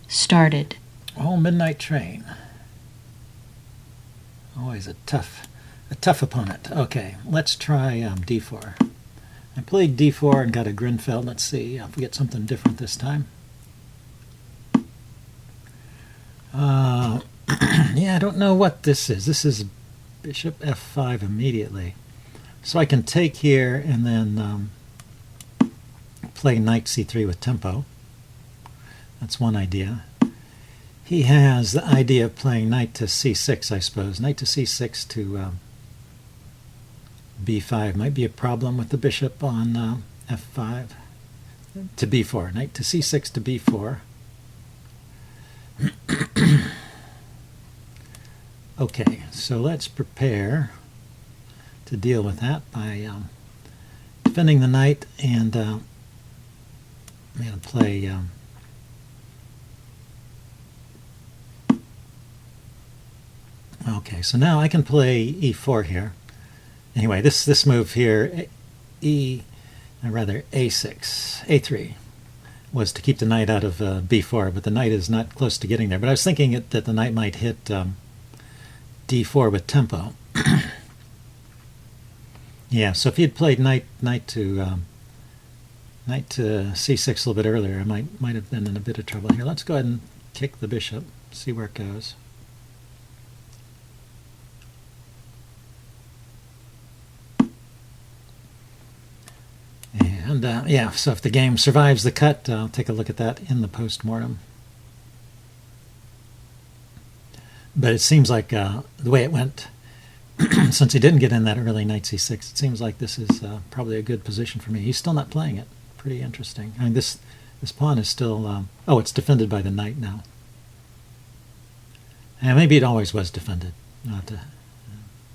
started. Oh, Midnight Train. Always a tough opponent. Okay, let's try d4. I played d4 and got a Grinfeld. Let's see if we get something different this time. Yeah, I don't know what this is. This is bishop f5 immediately. So I can take here and then play knight c3 with tempo. That's one idea. He has the idea of playing knight to c6, I suppose. Knight to c6 to b5 might be a problem with the bishop on f5 to b4. Knight to c6 to b4. Okay, so let's prepare to deal with that by defending the knight, and I'm going to play okay, so now I can play e4 here. Anyway, this move here, a3, was to keep the knight out of b4, but the knight is not close to getting there. But I was thinking that the knight might hit d4 with tempo. Yeah, so if he had played knight to c6 a little bit earlier, I might have been in a bit of trouble here. Let's go ahead and kick the bishop, see where it goes. And yeah, so if the game survives the cut, I'll take a look at that in the post-mortem. But it seems like the way it went, since he didn't get in that early knight c6, it seems like this is probably a good position for me. He's still not playing it. Pretty interesting. I mean, this pawn is still... oh, it's defended by the knight now. And maybe it always was defended.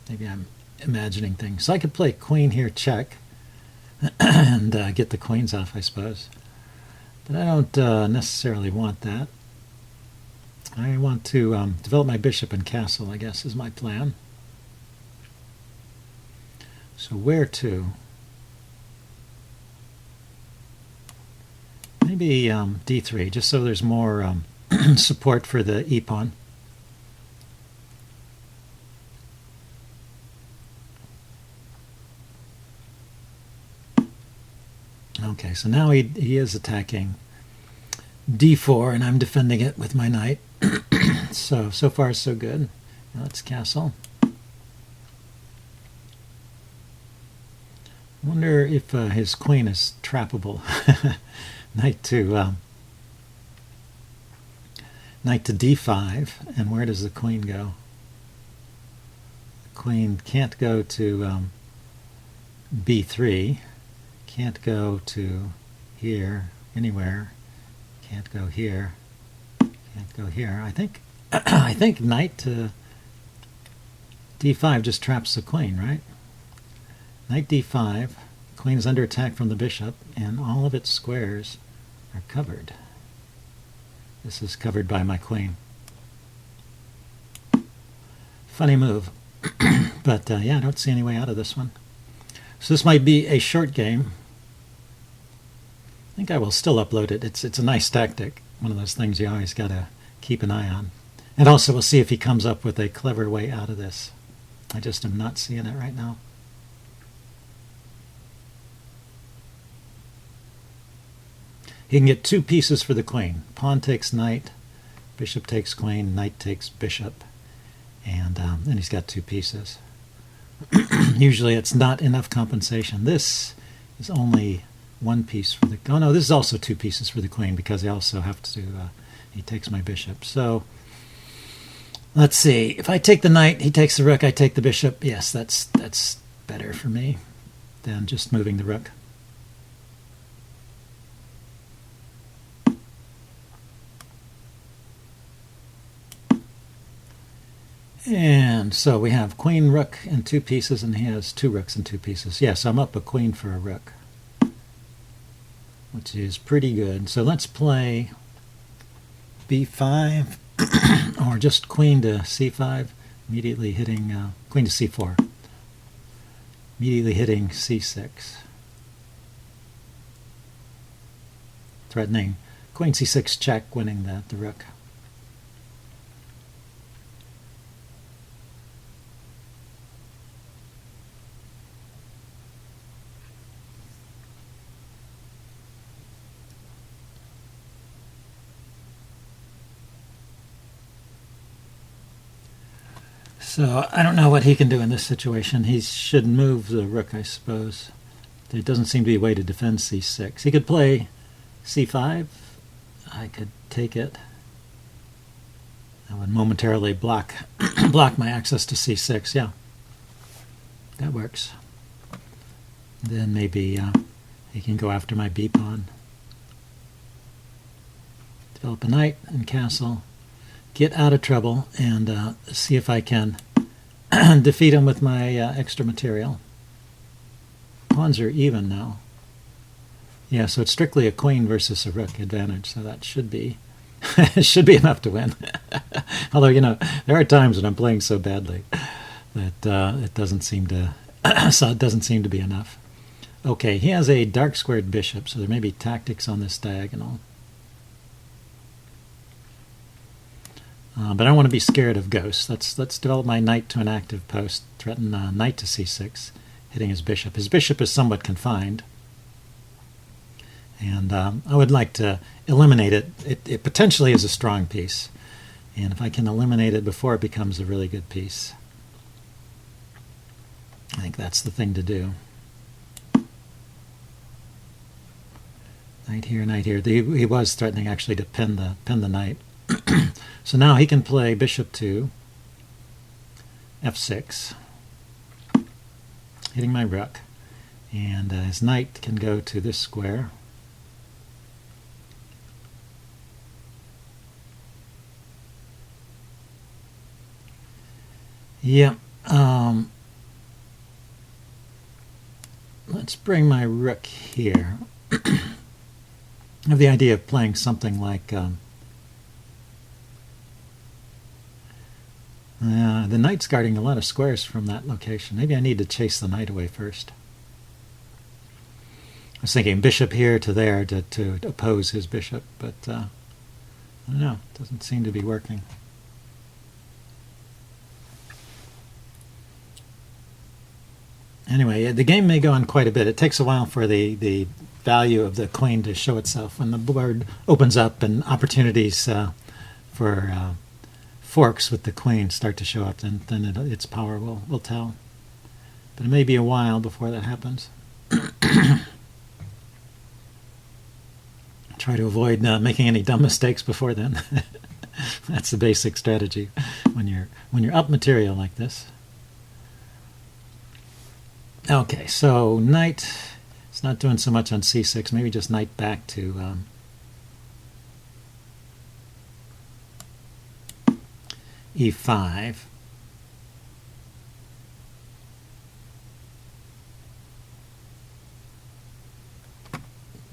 Maybe I'm imagining things. So I could play queen here, check, and get the queens off, I suppose. But I don't necessarily want that. I want to develop my bishop and castle, I guess, is my plan. So where to? Maybe d3, just so there's more support for the e-pawn. Okay, so now he is attacking d4, and I'm defending it with my knight. So far so good. Now let's castle. I wonder if his queen is trappable. Knight to d5, and where does the queen go? The queen can't go to b3, can't go to here, anywhere, can't go here, can't go here. I think I think knight to d5 just traps the queen, right? Knight d5, queen is under attack from the bishop, and all of its squares are covered. This is covered by my queen. Funny move. But yeah, I don't see any way out of this one. So this might be a short game. I think I will still upload it. It's a nice tactic. One of those things you always got to keep an eye on. And also we'll see if he comes up with a clever way out of this. I just am not seeing it right now. He can get two pieces for the queen. Pawn takes knight, bishop takes queen, knight takes bishop, and then he's got two pieces. Usually it's not enough compensation. This is only one piece for the... Oh no, this is also two pieces for the queen because I also have to... he takes my bishop. So let's see. If I take the knight, he takes the rook, I take the bishop. Yes, that's better for me than just moving the rook. And so we have queen, rook in two pieces, and he has two rooks in two pieces. Yes, I'm up a queen for a rook, which is pretty good. So let's play b5, or just queen to c5, immediately hitting queen to c4, immediately hitting c6, threatening queen c6 check, winning the rook. So I don't know what he can do in this situation. He should move the rook, I suppose. There doesn't seem to be a way to defend c6. He could play c5. I could take it. I would momentarily block my access to c6. Yeah, that works. Then maybe he can go after my b pawn. Develop a knight and castle. Get out of trouble and see if I can defeat him with my extra material. Pawns are even now. Yeah, so it's strictly a queen versus a rook advantage, so that should be should be enough to win. Although, you know, there are times when I'm playing so badly that it doesn't seem to so it doesn't seem to be enough. Okay, he has a dark squared bishop, so there may be tactics on this diagonal. But I don't want to be scared of ghosts. Let's develop my knight to an active post, threaten knight to c6, hitting his bishop. His bishop is somewhat confined, and I would like to eliminate it. It potentially is a strong piece, and if I can eliminate it before it becomes a really good piece, I think that's the thing to do. Knight here, knight here. He was threatening actually to pin the knight. So now he can play bishop to f6, hitting my rook, and his knight can go to this square. Yeah. Let's bring my rook here. I have the idea of playing something like the knight's guarding a lot of squares from that location. Maybe I need to chase the knight away first. I was thinking bishop here to there to oppose his bishop, but I don't know. It doesn't seem to be working. Anyway, the game may go on quite a bit. It takes a while for the value of the queen to show itself. When the board opens up and opportunities for forks with the queen start to show up, then its power will tell. But it may be a while before that happens. Try to avoid making any dumb mistakes before then. That's the basic strategy when you're up material like this. Okay, so knight. It's not doing so much on c6. Maybe just knight back to e5.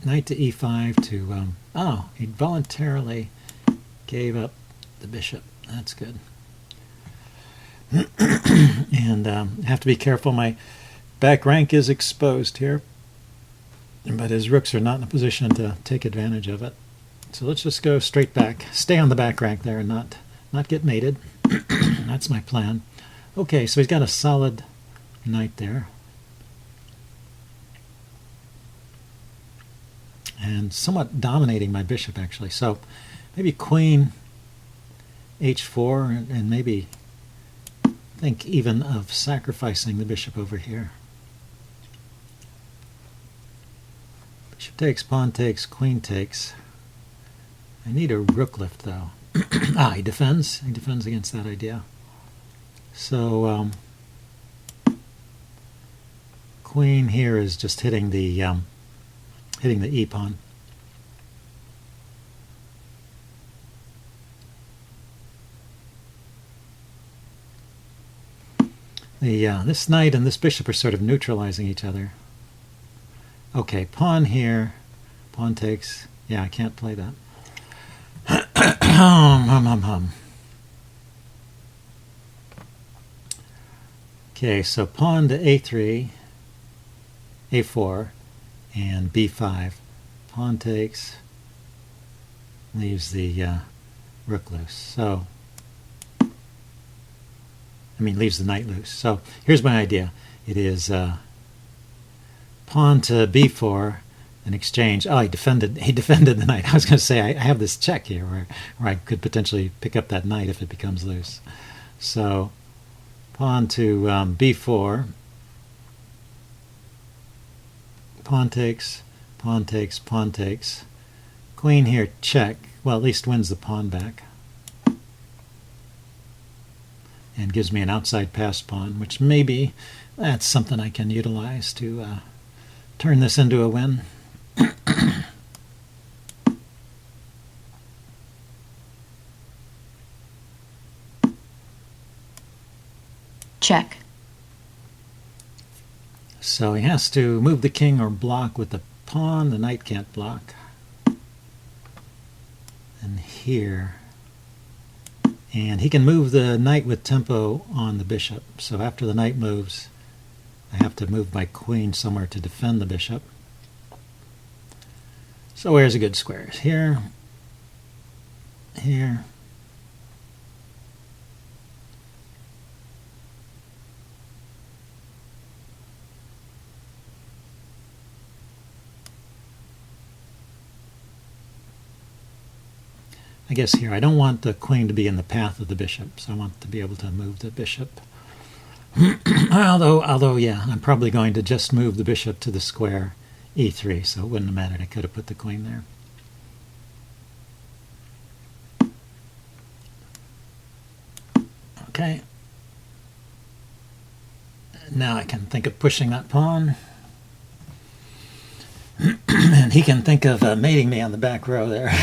Knight to e5 to oh, he voluntarily gave up the bishop. That's good. And have to be careful. My back rank is exposed here, but his rooks are not in a position to take advantage of it. So let's just go straight back. Stay on the back rank there and not get mated. That's my plan. Okay, so he's got a solid knight there. And somewhat dominating my bishop, actually. So maybe queen h4, and maybe think even of sacrificing the bishop over here. Bishop takes, pawn takes, queen takes. I need a rook lift, though. He defends. He defends against that idea. So queen here is just hitting the e pawn. This knight and this bishop are sort of neutralizing each other. Okay, pawn here, pawn takes. Yeah, I can't play that. Okay, so pawn to a3, a4, and b5. Pawn takes, leaves the rook loose. So, leaves the knight loose. So here's my idea. It is pawn to b4, an exchange. Oh, he defended the knight. I was going to say I have this check here where I could potentially pick up that knight if it becomes loose. So pawn to b4. Pawn takes, pawn takes, pawn takes. Queen here, check. Well, at least wins the pawn back. And gives me an outside passed pawn, which maybe that's something I can utilize to turn this into a win. Check. So he has to move the king or block with the pawn. The knight can't block. And here. And he can move the knight with tempo on the bishop. So after the knight moves, I have to move my queen somewhere to defend the bishop. So where's a good square? Here. Here. I guess here. I don't want the queen to be in the path of the bishop, so I want to be able to move the bishop. although, yeah, I'm probably going to just move the bishop to the square e3, so it wouldn't have mattered. I could have put the queen there. Okay. Now I can think of pushing that pawn. And he can think of mating me on the back row there.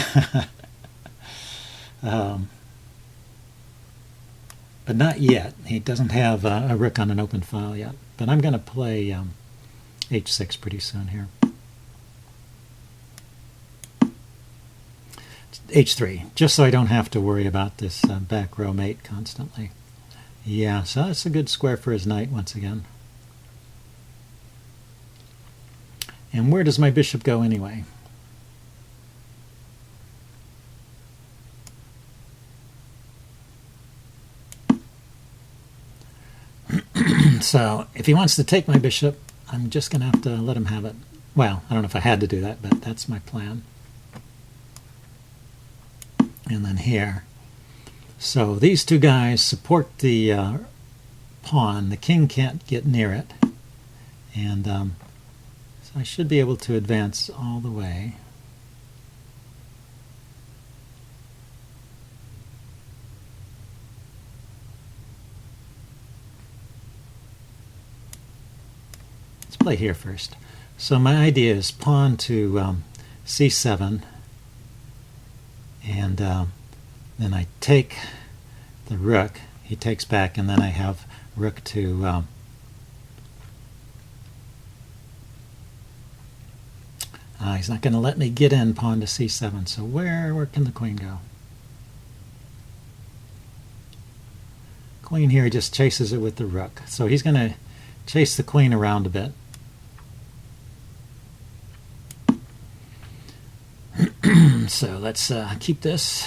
But not yet. He doesn't have a rook on an open file yet. But I'm going to play h6 pretty soon here. h3, just so I don't have to worry about this back row mate constantly. Yeah, so that's a good square for his knight once again. And where does my bishop go anyway? So if he wants to take my bishop, I'm just going to have to let him have it. Well, I don't know if I had to do that, but that's my plan. And then here. So these two guys support the pawn. The king can't get near it. And so I should be able to advance all the way. Play here first. So my idea is pawn to c7, and then I take the rook. He takes back, and then I have rook to he's not going to let me get in pawn to c7. So where can the queen go? Queen here just chases it with the rook. So he's going to chase the queen around a bit. So let's keep this.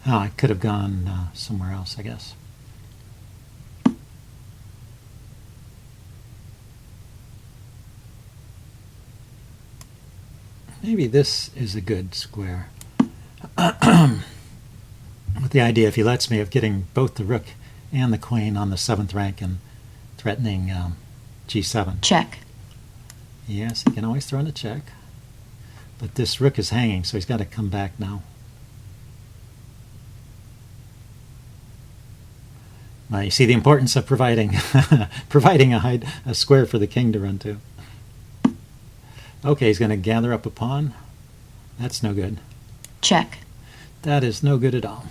Oh, I could have gone somewhere else, I guess. Maybe this is a good square. With the idea, if he lets me, of getting both the rook and the queen on the 7th rank and threatening g7. Check. Yes, he can always throw in a check. But this rook is hanging, so he's got to come back now. You see the importance of providing a square for the king to run to. Okay, he's going to gather up a pawn. That's no good. Check. That is no good at all.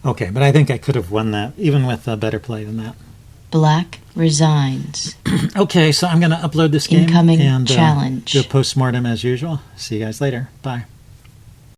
Okay, but I think I could have won that, even with a better play than that. Black resigns. Okay, so I'm going to upload this game Incoming and challenge. do a post-mortem as usual. See you guys later. Bye.